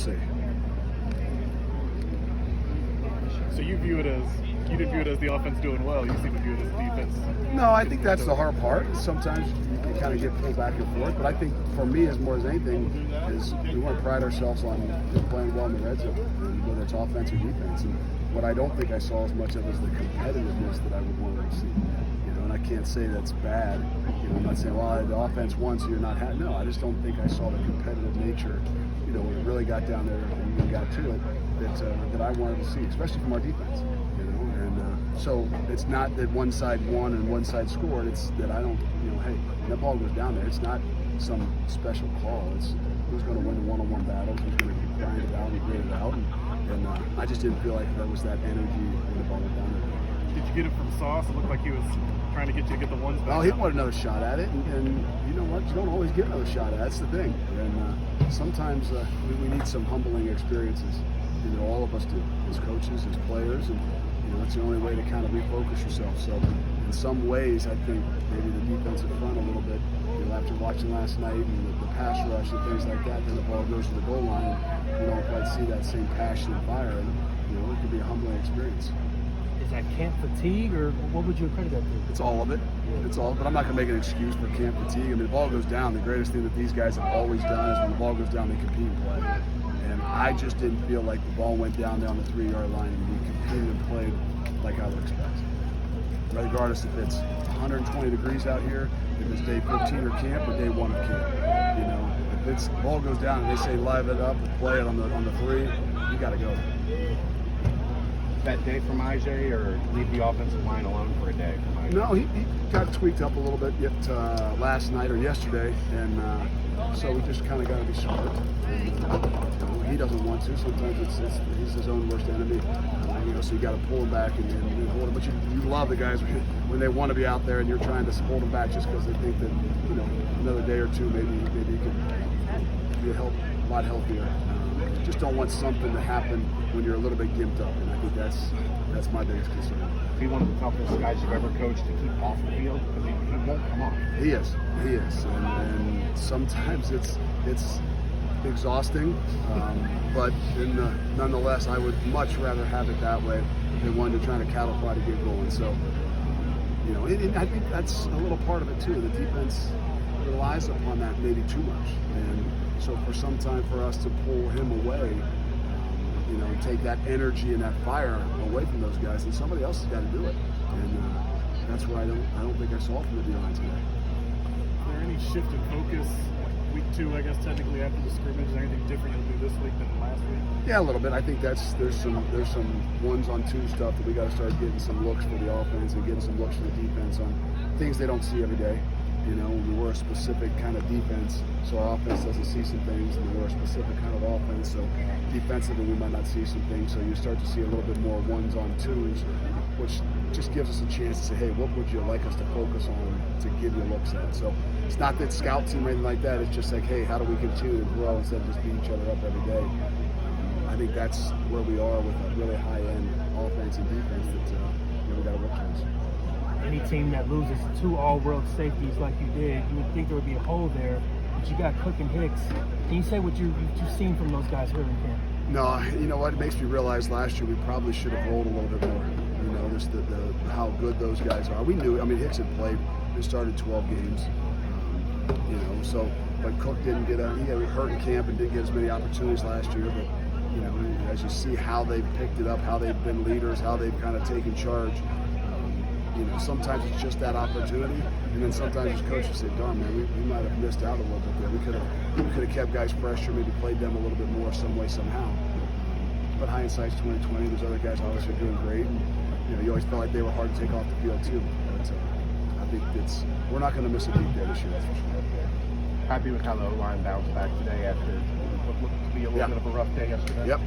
see. So you didn't view it as the offense doing well. You seem to view it as the defense. No, I think that's the hard part. Sometimes you kind of get pulled back and forth. But I think for me, as more as anything, is we want to pride ourselves on playing well in the red zone, whether it's offense or defense. And what I don't think I saw as much of is the competitiveness that I would want to see. And I can't say that's bad. I'm not saying, well, the offense won, so you're not happy. No, I just don't think I saw the competitive nature. When it really got down there and we got to it, that I wanted to see, especially from our defense. So it's not that one side won and one side scored. It's that I don't, hey, when that ball goes down there, it's not some special call. It's who's going to win the one-on-one battles, who's going to grind it out and grit it out. And I just didn't feel like there was that energy when the ball went down there. Did you get it from Sauce? It looked like he was trying to get you to get the ones back. Well, he wanted another shot at it, and you know what? You don't always get another shot at it. That's the thing. And sometimes we need some humbling experiences. All of us do, as coaches, as players, and that's the only way to kind of refocus yourself. So in some ways, I think maybe the defensive front a little bit, after watching last night and the pass rush and things like that, then the ball goes to the goal line, you don't quite see that same passion and fire, and it could be a humbling experience. Is that camp fatigue, or what would you accredit that to? It's all of it. It's all, but I'm not going to make an excuse for camp fatigue. I mean, the ball goes down. The greatest thing that these guys have always done is when the ball goes down, they compete and play. And I just didn't feel like the ball went down there on the 3-yard line and we competed and played like I would expect. Regardless if it's 120 degrees out here, if it's day 15 or camp or day 1 of camp. If it's the ball goes down and they say live it up and play it on the 3, you got to go. That day from IJ, or leave the offensive line alone for a day from IJ? No, he got tweaked up a little bit last night or yesterday, and so we just kind of got to be smart. He doesn't want to. Sometimes he's his own worst enemy. So you got to pull him back and hold him. But you love the guys when they want to be out there and you're trying to hold them back just because they think that another day or two maybe you could be a lot healthier. Just don't want something to happen when you're a little bit gimped up, and I think that's my biggest concern. Is he one of the toughest guys you've ever coached to keep off the field? Because he won't come off. He is, and sometimes it's exhausting, but nonetheless, I would much rather have it that way than one to trying to cattle prod to get going. So, and I think that's a little part of it too. The defense relies upon that maybe too much, and so for some time for us to pull him away, and take that energy and that fire away from those guys, and somebody else has got to do it. And that's where I don't think I saw from the D-line today. Is there any shift in focus week 2, I guess, technically after the scrimmage? Is there anything different you'll do this week than last week? Yeah, a little bit. I think there's some 1s-on-2 stuff that we got to start getting some looks for the offense and getting some looks for the defense on things they don't see every day. We're a specific kind of defense, so our offense doesn't see some things, and we're a specific kind of offense, so defensively we might not see some things, so you start to see a little bit more 1s-on-2s, which just gives us a chance to say, hey, what would you like us to focus on to give you looks at? So it's not that scout team or anything like that, it's just like, hey, how do we continue to grow instead of just beat each other up every day? I think that's where we are with a really high-end offense and defense that we got to work towards. Any team that loses 2 all-world safeties like you did, you would think there would be a hole there, but you got Cook and Hicks. Can you say what you've seen from those guys here in camp? No, you know what? It makes me realize last year we probably should have rolled a little bit more. Just how good those guys are. We knew. Hicks had played. He started 12 games. So, but Cook didn't get he got hurt in camp and didn't get as many opportunities last year. But as you see how they've picked it up, how they've been leaders, how they've kind of taken charge. Sometimes it's just that opportunity, and then sometimes as coaches say, darn man, we might have missed out a little bit there. We could have kept guys pressure, maybe played them a little bit more some way, somehow. But hindsight's 2020. There's other guys obviously doing great, and you always felt like they were hard to take off the field too. But I think we're not going to miss a beat there this year, that's for sure. Happy with how the O-line bounced back today after what looked to be a little bit of a rough day yesterday? Yep,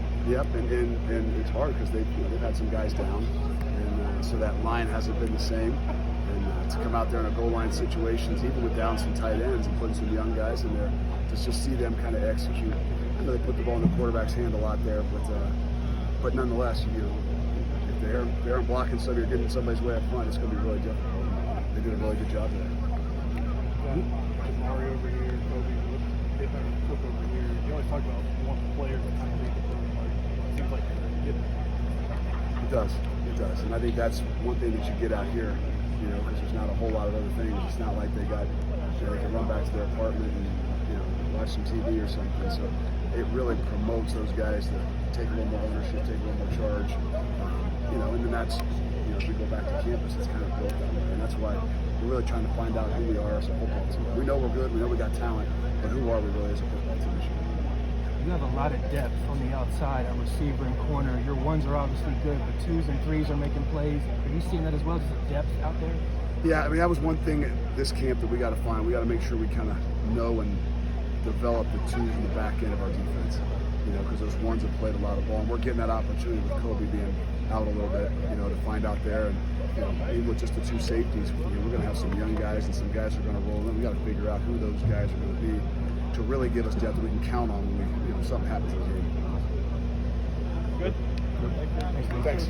and it's hard because they've had some guys down, and so that line hasn't been the same. And to come out there in a goal line situations, even with down some tight ends and putting some young guys in there, to just see them kind of execute. I know they put the ball in the quarterback's hand a lot there, but nonetheless, if they aren't blocking somebody or getting somebody's way up front, it's going to be really difficult. They did a really good job there. Mario over here, Kobe, Cook over here. You always talk about one player that kind of It does. It does. And I think that's one thing that you get out here, you know, because there's not a whole lot of other things. It's not like they got, you know, they can run back to their apartment and, you know, watch some TV or something. So it really promotes those guys to take a little more ownership, take a little more charge. You know, and then that's, you know, as we go back to campus, it's kind of built that way. And that's why we're really trying to find out who we are as a football team. We know we're good. We know we got talent. But who are we really as a football team this year? You have a lot of depth on the outside, at receiver and corner. Your ones are obviously good, but twos and threes are making plays. Have you seen that as well? Just the depth out there? Yeah, I mean, that was one thing at this camp that we got to find. We got to make sure we kind of know and develop the twos in the back end of our defense. You know, because those ones have played a lot of ball, and we're getting that opportunity with Kobe being out a little bit. You know, to find out there, and you know, even with just the two safeties, you know, we're going to have some young guys and some guys who are going to roll in. We got to figure out who those guys are going to be to really give us depth that we can count on when we, you know, something happens in the game. Good. Thanks.